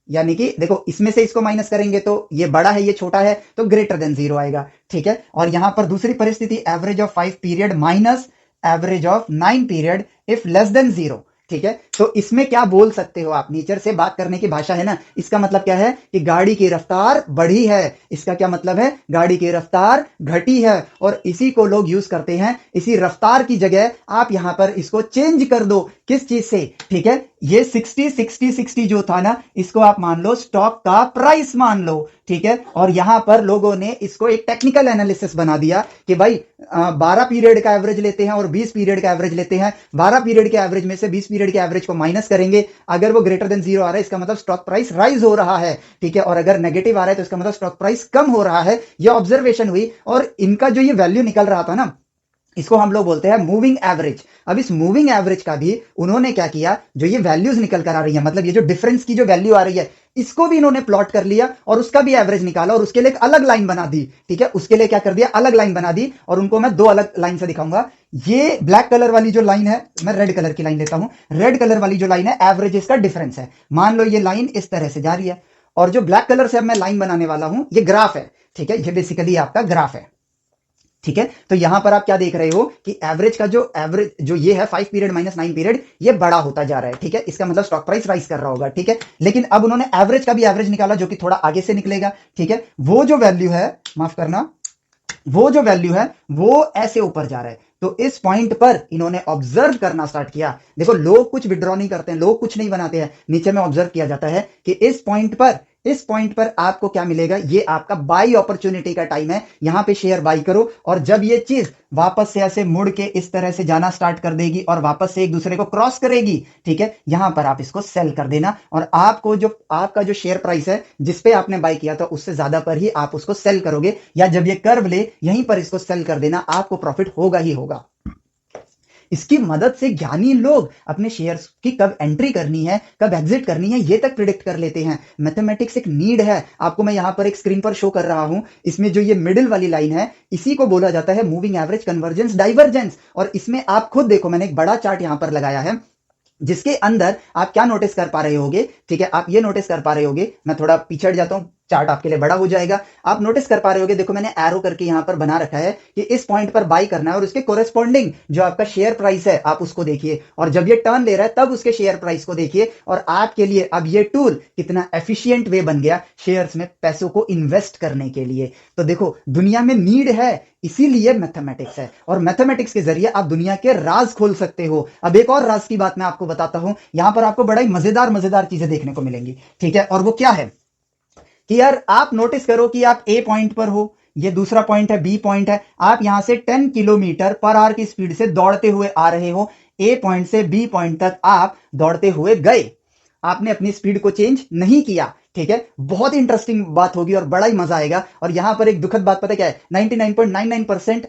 यानी कि देखो इसमें से इसको माइनस करेंगे तो ये बड़ा है ये छोटा है, तो ग्रेटर देन 0 आएगा, ठीक है। और यहां पर दूसरी परिस्थिति average of 5 period minus average of 9 period if less than 0, ठीक है। तो इसमें क्या बोल सकते हो आप, नेचर से बात करने की भाषा है ना, इसका मतलब क्या है कि गाड़ी की रफ्तार बढ़ी है। इसका क्या मतलब है, गाड़ी की रफ्तार घटी है। और इसी को लोग यूज करते हैं, इसी रफ्तार की जगह आप यहां पर इसको चेंज कर दो किस चीज से, ठीक है। ये 60 जो था ना, इसको आप मान लो स्टॉक का प्राइस मान लो, ठीक है। और यहां पर लोगों ने इसको एक टेक्निकल एनालिसिस बना दिया कि भाई 12 पीरियड का एवरेज लेते हैं और 20 पीरियड का एवरेज लेते हैं। 12 पीरियड के एवरेज में से 20 पीरियड के एवरेज को माइनस करेंगे, अगर वो ग्रेटर देन 0 आ रहा है इसका मतलब स्टॉक प्राइस राइज हो रहा है, ठीक है। और अगर नेगेटिव आ रहा है तो इसका मतलब स्टॉक प्राइस कम हो रहा है। ये ऑब्जर्वेशन हुई और इनका जो ये वैल्यू निकल रहा था ना, इसको हम लोग बोलते हैं मूविंग एवरेज। अब इस मूविंग एवरेज का भी उन्होंने क्या किया, जो ये वैल्यूज निकल कर आ रही है, मतलब ये जो डिफरेंस की जो वैल्यू आ रही है, इसको भी इन्होंने प्लॉट कर लिया और उसका भी एवरेज निकाला और उसके लिए एक अलग लाइन बना दी, ठीक है। उसके लिए क्या कर दिया, अलग लाइन बना दी। और उनको मैं दो अलग लाइन से दिखाऊंगा। ये ब्लैक कलर वाली जो लाइन है, मैं रेड कलर की लाइन लेता हूं। रेड कलर वाली जो लाइन है एवरेजेस का डिफरेंस है। मान लो ये लाइन इस तरह से जा रही है और जो ब्लैक कलर से अब मैं लाइन बनाने वाला हूं ये ग्राफ है, ठीक है। ये बेसिकली आपका ग्राफ है, ठीक है। तो यहां पर आप क्या देख रहे हो कि एवरेज का जो एवरेज जो ये है 5 पीरियड माइनस 9 पीरियड, ये बड़ा होता जा रहा है, ठीक है। इसका मतलब स्टॉक प्राइस राइज कर रहा होगा, ठीक है। लेकिन अब उन्होंने एवरेज का भी एवरेज निकाला जो कि थोड़ा आगे से निकलेगा, ठीक है। वो जो वैल्यू है, माफ करना, वो जो वैल्यू है वो ऐसे ऊपर जा रहा है। तो इस पॉइंट पर इन्होंने ऑब्जर्व करना स्टार्ट किया। देखो लोग कुछ विड्रॉ नहीं करते हैं, लोग कुछ नहीं बनाते हैं, नीचे में ऑब्जर्व किया जाता है कि इस पॉइंट पर आपको क्या मिलेगा, ये आपका बाई अपॉर्चुनिटी का टाइम है। यहां पे शेयर बाई करो और जब ये चीज वापस से ऐसे मुड़ के इस तरह से जाना स्टार्ट कर देगी और वापस से एक दूसरे को क्रॉस करेगी, ठीक है, यहां पर आप इसको सेल कर देना। और आपको जो आपका जो शेयर प्राइस है जिस पे आपने बाई किया था उससे ज्यादा पर ही आप उसको सेल करोगे, या जब ये कर्व ले यहीं पर इसको सेल कर देना, आपको प्रॉफिट होगा ही होगा। इसकी मदद से ज्ञानी लोग अपने शेयर्स की कब एंट्री करनी है कब एग्जिट करनी है ये तक प्रिडिक्ट कर लेते हैं। मैथमेटिक्स एक नीड है। आपको मैं यहां पर एक स्क्रीन पर शो कर रहा हूं, इसमें जो ये मिडिल वाली लाइन है इसी को बोला जाता है मूविंग एवरेज कन्वर्जेंस डाइवर्जेंस। और इसमें आप खुद देखो, मैंने एक बड़ा चार्ट यहां पर लगाया है जिसके अंदर आप क्या नोटिस कर पा रहे होगे, ठीक है। आप ये नोटिस कर पा रहे होगे, मैं थोड़ा पीछे हट जाता हूं, चार्ट आपके लिए बड़ा हो जाएगा। आप नोटिस कर पा रहे होगे, देखो मैंने एरो करके यहां पर बना रखा है कि इस पॉइंट पर बाई करना है और उसके कोरेस्पॉन्डिंग जो आपका शेयर प्राइस है आप उसको देखिए, और जब ये टर्न ले रहा है तब उसके शेयर प्राइस को देखिए। और आपके लिए अब ये टूल कितना एफिशिएंट वे बन गया शेयर्स में पैसों को इन्वेस्ट करने के लिए। तो देखो दुनिया में नीड है, इसीलिए मैथमेटिक्स है, और मैथमेटिक्स के जरिए आप दुनिया के राज खोल सकते हो। अब एक और राज की बात मैं आपको बताता हूं, यहां पर आपको बड़ा ही मजेदार मजेदार चीजें देखने को मिलेंगी, ठीक है। और वो क्या है कि यार आप नोटिस करो कि आप ए पॉइंट पर हो, ये दूसरा पॉइंट है, बी पॉइंट है, आप यहां से 10 किलोमीटर पर आवर की स्पीड से दौड़ते हुए आ रहे हो। ए पॉइंट से बी पॉइंट तक आप दौड़ते हुए गए, आपने अपनी स्पीड को चेंज नहीं किया, ठीक है। बहुत इंटरेस्टिंग बात होगी और बड़ा ही मजा आएगा। और यहां पर एक दुखद बात पता क्या है, 99.99%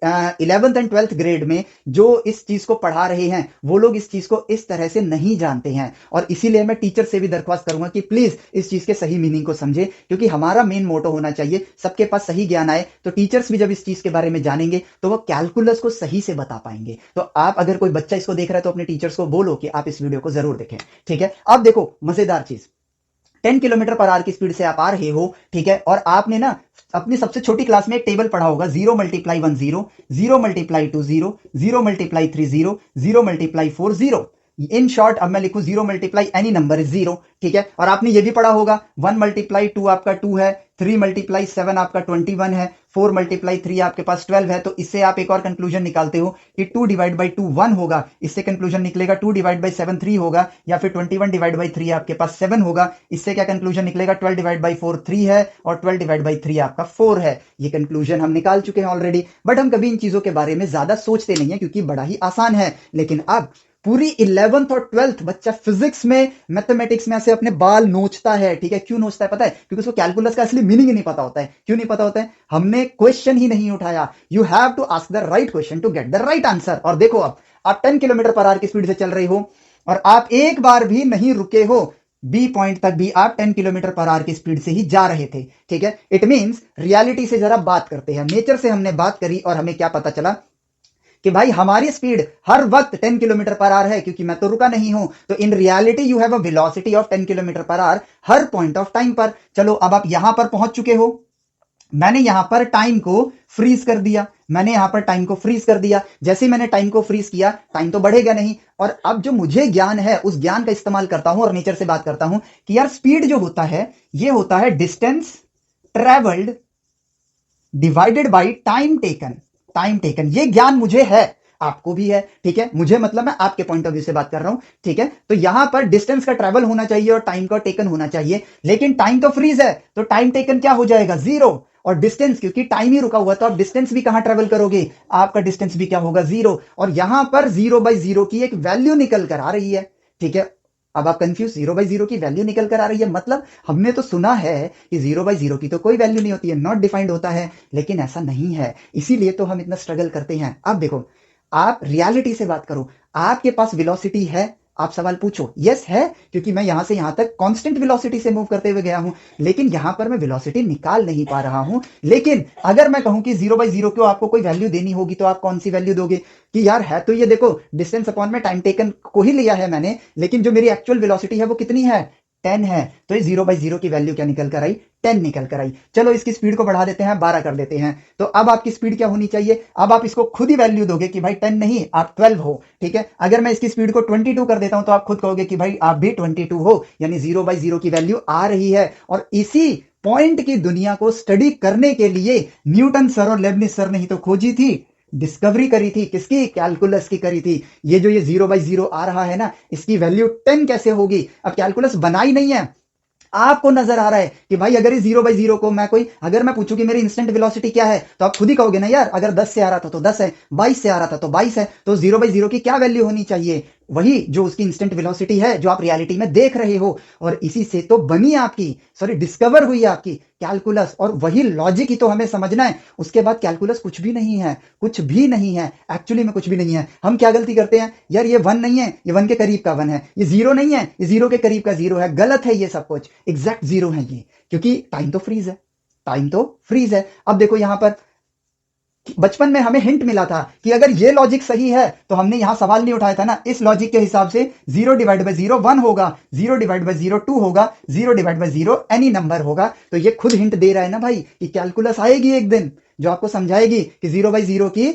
11th एंड 12th ग्रेड में जो इस चीज को पढ़ा रहे हैं वो लोग इस चीज को इस तरह से नहीं जानते हैं। और इसीलिए मैं टीचर से भी दरख्वास्त करूंगा कि प्लीज इस चीज के सही मीनिंग को समझे, क्योंकि हमारा मेन मोटो होना चाहिए सबके पास सही ज्ञान आए। तो टीचर्स भी जब इस चीज के बारे में जानेंगे तो वो कैलकुलस को सही से बता पाएंगे। तो आप अगर कोई बच्चा इसको देख रहा है तो अपने टीचर्स को बोलो कि आप इस वीडियो को जरूर देखें, ठीक है। अब देखो मजेदार चीज, 10 किलोमीटर पर आवर की स्पीड से आप आ रहे हो, ठीक है। और आपने ना अपनी सबसे छोटी क्लास में एक टेबल पढ़ा होगा, 0 multiply 1 0, 0 multiply 2 0, 0 multiply 3 0, 0 multiply 4 0। In short अब मैं लिखूं 0 मल्टीप्लाई एनी नंबर इज 0, ठीक है। और आपने ये भी पढ़ा होगा 1 मल्टीप्लाई 2 आपका 2 है, 3 मल्टीप्लाई 7 आपका 21 है, 4 मल्टीप्लाई 3 आपके पास 12 है। तो इससे आप एक और कंक्लूजन निकालते हो कि 2 डिवाइड बाई 2 1 होगा, इससे कंक्लूजन निकलेगा 2 डिवाइड बाई 7 3 होगा, या फिर 21 डिवाइड बाई 3 आपके पास 7 होगा, इससे क्या कंक्लूजन निकलेगा 12 डिवाइड बाई 4 3 है, और 12 डिवाइड बाई 3 आपका 4 है। ये कंक्लूजन हम निकाल चुके हैं ऑलरेडी, बट हम कभी इन चीजों के बारे में ज्यादा सोचते नहीं है क्योंकि बड़ा ही आसान है। लेकिन अब पूरी 11th और 12th बच्चा फिजिक्स में मैथमेटिक्स में ऐसे अपने बाल नोचता है, ठीक है। क्यों नोचता है पता है? क्योंकि उसको कैलकुलस का असली मीनिंग ही नहीं पता होता है। क्यों नहीं पता होता है? हमने क्वेश्चन ही नहीं उठाया। You have to ask the right question to get the right answer. और देखो, अब आप 10 किलोमीटर पर आवर की स्पीड से चल रहे हो और आप एक बार भी नहीं रुके हो। बी पॉइंट तक भी आप 10 किलोमीटर पर आवर की स्पीड से ही जा रहे थे, ठीक है। इट मींस रियलिटी से जरा बात करते हैं, नेचर से हमने बात करी और हमें क्या पता चला कि भाई हमारी स्पीड हर वक्त 10 किलोमीटर पर आवर है, क्योंकि मैं तो रुका नहीं हूं। तो in reality you have a velocity of 10 kilometre per hour her point of time पर। चलो, अब आप यहां पर पहुंच चुके हो। मैंने यहां पर टाइम को फ्रीज कर दिया। मैंने यहां पर टाइम को फ्रीज कर दिया। जैसे ही मैंने टाइम को फ्रीज किया, टाइम तो बढ़ेगा नहीं। और अब जो मुझे ज्ञान है, उस ज्ञान का इस्तेमाल करता हूं और नेचर से बात करता हूं कि यार स्पीड जो होता है, ये होता है distance travelled divided by time taken. Time taken, ये ज्ञान मुझे है, आपको भी है, ठीक है। मुझे मतलब मैं आपके पॉइंट ऑफ व्यू से बात कर रहा हूं, ठीक है। तो यहां पर डिस्टेंस का ट्रेवल होना चाहिए और टाइम का टेकन होना चाहिए, लेकिन टाइम तो फ्रीज है, तो टाइम टेकन क्या हो जाएगा? जीरो। और डिस्टेंस, क्योंकि टाइम ही रुका हुआ, तो आप डिस्टेंस भी कहां ट्रेवल करोगे? आपका डिस्टेंस भी क्या होगा? जीरो। और यहां पर 0/0 की एक वैल्यू निकल कर आ रही है, ठीक है। अब आप कंफ्यूज, 0/0 की वैल्यू निकल कर आ रही है मतलब हमने तो सुना है कि 0/0 की तो कोई वैल्यू नहीं होती है, नॉट डिफाइंड होता है, लेकिन ऐसा नहीं है। इसीलिए तो हम इतना स्ट्रगल करते हैं। अब देखो, आप रियलिटी से बात करो, आपके पास वेलोसिटी है, आप सवाल पूछो। यस है, क्योंकि मैं यहां से यहां तक कांस्टेंट वेलोसिटी से मूव करते हुए गया हूं, लेकिन यहां पर मैं वेलोसिटी निकाल नहीं पा रहा हूं। लेकिन अगर मैं कहूं कि 0/0 को आपको कोई वैल्यू देनी होगी, तो आप कौन सी वैल्यू दोगे? कि यार है तो ये देखो, डिस्टेंस अपॉन में टाइम टेकन को ही लिया है मैंने, लेकिन जो मेरी एक्चुअल वेलोसिटी है वो कितनी है? 10 है। तो ये 0/0 की वैल्यू क्या निकल कर आई? 10 निकल कर आई। चलो, इसकी स्पीड को बढ़ा देते हैं, 12 कर देते हैं। तो अब आपकी स्पीड क्या होनी चाहिए? अब आप इसको खुद ही वैल्यू दोगे कि भाई 10 नहीं, आप 12 हो, ठीक है। अगर मैं इसकी स्पीड को 22 कर देता हूं, तो आप खुद कहोगे कि भाई आप भी 22 हो, यानी 0/0 की वैल्यू आ रही है। और इसी पॉइंट की दुनिया को स्टडी करने के लिए न्यूटन सर और लेबनिज सर ने ही तो खोजी थी, डिस्कवरी करी थी। किसकी? कैलकुलस की करी थी। ये जो ये 0/0 आ रहा है ना, इसकी वैल्यू 10 कैसे होगी? अब कैलकुलस बनाई नहीं है, आपको नजर आ रहा है कि भाई अगर इस 0/0 को मैं कोई, अगर मैं पूछूं कि मेरी इंस्टेंट वेलोसिटी क्या है, तो आप खुद ही कहोगे ना यार, अगर 10 से आ रहा था तो 10 है, 22 से आ रहा था तो 22 है। तो 0/0 की क्या वैल्यू होनी चाहिए? वही जो उसकी इंस्टेंट वेलोसिटी है, जो आप रियलिटी में देख रहे हो। और इसी से तो बनी आपकी, सॉरी, डिस्कवर हुई आपकी कैलकुलस। और वही लॉजिक ही तो हमें समझना है। उसके बाद कैलकुलस कुछ भी नहीं है, कुछ भी नहीं है, एक्चुअली में कुछ भी नहीं है। हम क्या गलती करते हैं यार, ये 1 नहीं है, ये 1 के करीब का 1 है, ये 0 नहीं है, ये 0 के करीब का 0 है। गलत है ये सब कुछ, एग्जैक्ट 0 है ये, क्योंकि टाइम तो फ्रीज है, टाइम तो फ्रीज है। अब देखो यहां पर बचपन में हमें हिंट मिला था कि अगर ये लॉजिक सही है, तो हमने यहां सवाल नहीं उठाया था ना। इस लॉजिक के हिसाब से 0/0 1 होगा, 0/0 2 होगा, 0/0 एनी नंबर होगा। तो ये खुद हिंट दे रहा है ना भाई कि कैलकुलस आएगी एक दिन, जो आपको समझाएगी कि 0/0 की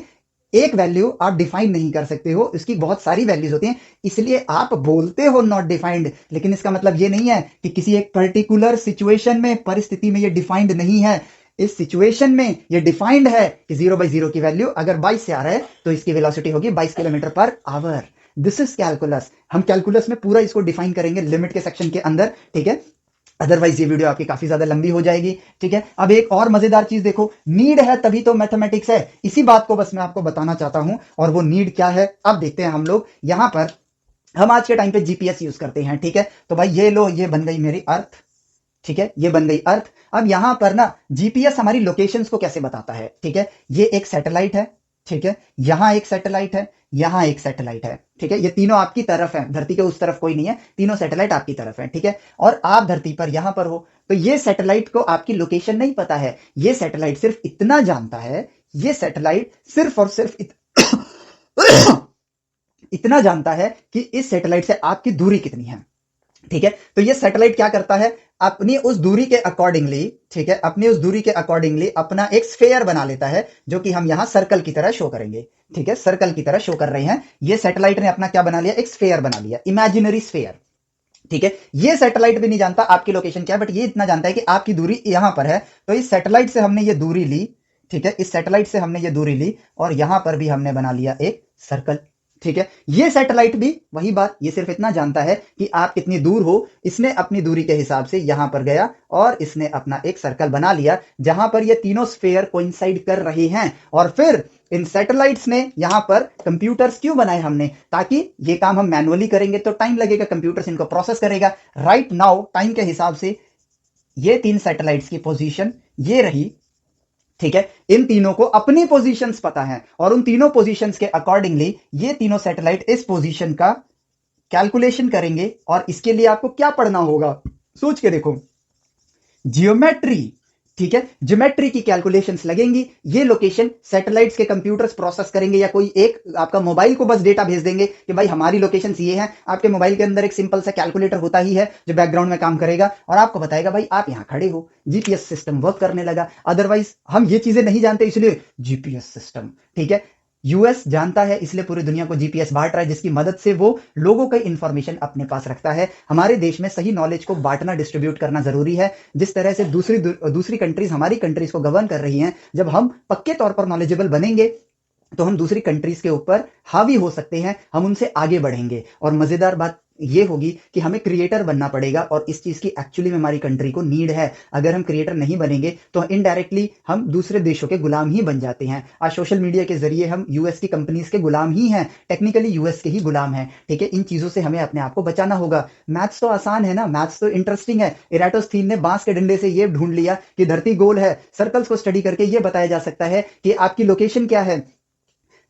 एक वैल्यू आप डिफाइन नहीं कर सकते हो, इसकी बहुत सारी वैल्यूज होती हैं। इसलिए आप बोलते हो नॉट डिफाइंड, लेकिन इसका मतलब ये नहीं है कि किसी एक पर्टिकुलर सिचुएशन में, परिस्थिति में ये डिफाइंड नहीं है। इस सिचुएशन में ये डिफाइंड है कि 0/0 की वैल्यू अगर 22 से आ रहा है, तो इसकी वेलोसिटी होगी 22 kilometre per hour. This is calculus. हम कैलकुलस में पूरा इसको डिफाइन करेंगे लिमिट के सेक्शन के अंदर, ठीक है। अदरवाइज ये वीडियो आपकी काफी ज्यादा लंबी हो जाएगी, ठीक है। अब एक और मजेदार चीज देखो, नीड है तभी तो मैथमेटिक्स है। इसी बात को बस मैं आपको बताना चाहता हूं। और वो नीड क्या है, अब देखते हैं हम लोग। यहां पर हम आज के टाइम पे जीपीएस यूज करते हैं, ठीक है। तो भाई ये लो, ये बन गई मेरी अर्थ, ठीक है, ये बन गई अर्थ। अब यहां पर ना जीपीएस हमारी लोकेशंस को कैसे बताता है, ठीक है। ये एक सैटेलाइट है, ठीक है, यहां एक सैटेलाइट है, यहां एक सैटेलाइट है, ठीक है। ये तीनों आपकी तरफ है, धरती के उस तरफ कोई नहीं है, तीनों सैटेलाइट आपकी तरफ है, ठीक है। और आप धरती पर यहां पर हो, तो ये सैटेलाइट को आपकी लोकेशन नहीं पता है। ये सैटेलाइट सिर्फ इतना जानता है, ये सैटेलाइट सिर्फ और सिर्फ इतना जानता है कि इस सैटेलाइट से आपकी दूरी कितनी है, ठीक है। तो ये सैटेलाइट क्या करता है, अपनी उस दूरी के अकॉर्डिंगली, ठीक है, अपनी उस दूरी के अकॉर्डिंगली अपना एक स्फेयर बना लेता है, जो कि हम यहां सर्कल की तरह शो करेंगे, ठीक है। सर्कल की तरह शो कर रहे हैं। ये सैटेलाइट ने अपना क्या बना लिया, एक स्फेयर बना लिया, इमेजिनरी स्फेयर, ठीक है। ये सैटेलाइट भी नहीं जानता आपकी लोकेशन क्या है, बट ये इतना जानता है कि आपकी दूरी यहां पर है। तो इस सैटेलाइट से हमने ये दूरी ली, ठीक है, इस सैटेलाइट से हमने ये दूरी ली, और यहां पर भी हमने बना लिया एक सर्कल, ठीक है, ये सैटेलाइट भी वही बात, ये सिर्फ इतना जानता है कि आप कितनी दूर हो। इसने अपनी दूरी के हिसाब से यहां पर गया और इसने अपना एक सर्कल बना लिया जहां पर ये तीनों स्फीयर कोइंसाइड कर रहे हैं। और फिर इन सैटेलाइट्स ने यहां पर कंप्यूटर्स क्यों बनाए हमने, ताकि ये काम हम मैनुअली करेंगे तो टाइम लगेगा, कंप्यूटर्स इनको प्रोसेस करेगा। राइट नाउ टाइम के हिसाब से ये 3 सैटेलाइट्स की पोजीशन ये रही, ठीक है। इन तीनों को अपनी पोजीशंस पता है और उन तीनों पोजीशंस के अकॉर्डिंगली ये तीनों सैटेलाइट इस पोजीशन का कैलकुलेशन करेंगे। और इसके लिए आपको क्या पढ़ना होगा, सोच के देखो, जियोमेट्री, ठीक है। ज्योमेट्री की कैलकुलेशंस लगेंगी। ये लोकेशन सैटेलाइट्स के कंप्यूटर्स प्रोसेस करेंगे, या कोई एक आपका मोबाइल को बस डेटा भेज देंगे कि भाई हमारी लोकेशंस ये हैं। आपके मोबाइल के अंदर एक सिंपल सा कैलकुलेटर होता ही है जो बैकग्राउंड में काम करेगा और आपको बताएगा भाई आप यहां खड़े हो। जीपीएस सिस्टम वर्क करने लगा। अदरवाइज हम ये चीजें नहीं जानते, इसलिए जीपीएस सिस्टम, ठीक है। यूएस जानता है इसलिए पूरी दुनिया को जीपीएस बांट रहा है, जिसकी मदद से वो लोगों का इंफॉर्मेशन अपने पास रखता है। हमारे देश में सही नॉलेज को बांटना, डिस्ट्रीब्यूट करना जरूरी है। जिस तरह से दूसरी कंट्रीज हमारी कंट्रीज को गवर्न कर रही हैं, जब हम पक्के तौर पर नॉलेजेबल बनेंगे तो हम दूसरी कंट्रीज के ऊपर हावी हो सकते हैं, हम उनसे आगे बढ़ेंगे। और मजेदार बात ये होगी कि हमें क्रिएटर बनना पड़ेगा और इस चीज की एक्चुअली में हमारी कंट्री को नीड है। अगर हम क्रिएटर नहीं बनेंगे तो इनडायरेक्टली हम दूसरे देशों के गुलाम ही बन जाते हैं। आज सोशल मीडिया के जरिए हम यूएस की कंपनीज के गुलाम ही हैं, टेक्निकली यूएस के ही गुलाम हैं, ठीक है। इन चीजों से हमें अपने आप को बचाना होगा। मैथ्स तो आसान है ना, मैथ्स तो इंटरेस्टिंग है। इराटोस्थीन ने बांस के डंडे से ये ढूंढ लिया कि धरती गोल है। सर्कल्स को स्टडी करके ये बताया जा सकता है कि आपकी लोकेशन क्या है।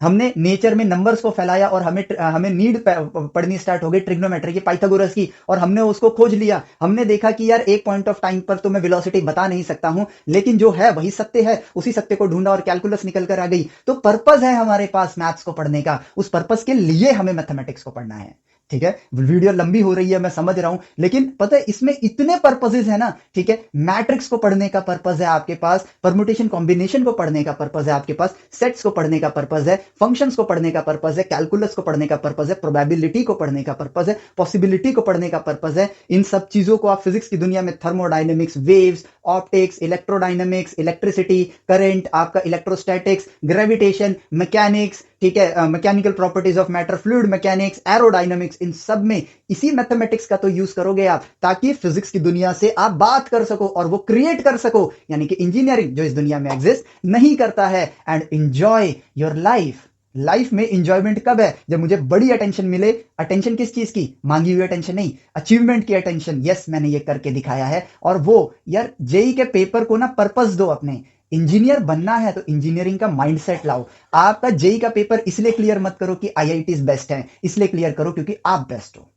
हमने नेचर में नंबर्स को फैलाया और हमें नीड पढ़नी स्टार्ट हो गई ट्रिग्नोमेट्री की, पाइथागोरस की, और हमने उसको खोज लिया। हमने देखा कि यार एक पॉइंट ऑफ टाइम पर तो मैं वेलोसिटी बता नहीं सकता हूं, लेकिन जो है वही सत्य है। उसी सत्य को ढूंढा और कैलकुलस निकल कर आ गई। तो पर्पस है हमारे पास मैथ्स को पढ़ने का, उस पर्पस के लिए हमें मैथमेटिक्स को पढ़ना है, ठीक है। वीडियो लंबी हो रही है मैं समझ रहा हूं, लेकिन पता है इसमें इतने पर्पसेस है ना, ठीक है। मैट्रिक्स को पढ़ने का पर्पस है आपके पास, परमुटेशन कॉम्बिनेशन को पढ़ने का पर्पस है आपके पास, सेट्स को पढ़ने का पर्पस है, फंक्शंस को पढ़ने का पर्पस है, कैलकुलस को पढ़ने का पर्पस है, प्रोबेबिलिटी को पढ़ने का पर्पस है, पॉसिबिलिटी को पढ़ने का पर्पस है। इन सब चीजों को आप फिजिक्स की दुनिया में thermodynamics, waves, optics, electrodynamics, electricity, current, आपका इलेक्ट्रोस्टैटिक्स, ग्रेविटेशन, मैकेनिक्स, ठीक है, mechanical properties of matter, fluid mechanics, aerodynamics, इन सब में इसी मैथमेटिक्स का तो यूज करोगे आप, ताकि फिजिक्स की दुनिया से आप बात कर सको और वो क्रिएट कर सको, यानी कि इंजीनियरिंग जो इस दुनिया में एग्जिस्ट नहीं करता है। And enjoy your life. Life में इंजॉयमेंट कब है, जब मुझे बड़ी अटेंशन मिले। अटेंशन किस चीज की, मांगी हुई अटेंशन नहीं, अचीवमेंट की अटेंशन। यस, मैंने ये करके दिखाया है। और वो यार जेई के पेपर को ना पर्पस दो अपने। इंजीनियर बनना है तो इंजीनियरिंग का माइंडसेट लाओ। आपका जेई का पेपर इसलिए क्लियर मत करो कि आईआईटीज बेस्ट हैं, इसलिए क्लियर करो क्योंकि आप बेस्ट हो।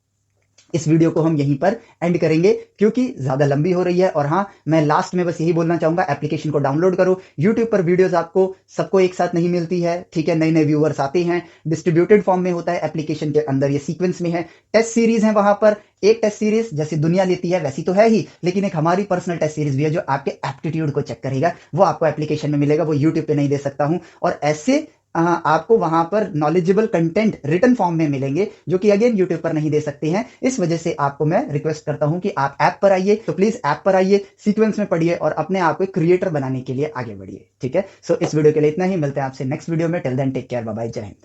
इस वीडियो को हम यहीं पर एंड करेंगे क्योंकि ज्यादा लंबी हो रही है। और हाँ, मैं लास्ट में बस यही बोलना चाहूंगा, एप्लीकेशन को डाउनलोड करो। यूट्यूब पर वीडियोस आपको सबको एक साथ नहीं मिलती है, ठीक है। नए नए व्यूअर्स आते हैं, डिस्ट्रीब्यूटेड फॉर्म में होता है, एप्लीकेशन के अंदर ये सीक्वेंस में है। टेस्ट सीरीज है वहां पर, एक टेस्ट सीरीज जैसी दुनिया लेती है वैसी तो है ही, लेकिन एक हमारी पर्सनल टेस्ट सीरीज भी है जो आपके एप्टीट्यूड को चेक करेगा। वो आपको एप्लीकेशन में मिलेगा, वो यूट्यूब पे नहीं दे सकता हूं। और ऐसे आपको वहां पर नॉलेजेबल कंटेंट रिटन फॉर्म में मिलेंगे जो कि अगेन यूट्यूब पर नहीं दे सकते हैं। इस वजह से आपको मैं रिक्वेस्ट करता हूं कि आप ऐप पर आइए, तो प्लीज ऐप पर आइए, सीक्वेंस में पढ़िए और अपने आप को क्रिएटर बनाने के लिए आगे बढ़िए, ठीक है। सो इस वीडियो के लिए इतना ही, मिलते हैं आपसे नेक्स्ट वीडियो में। Till then take care, bye bye, जय हिंद।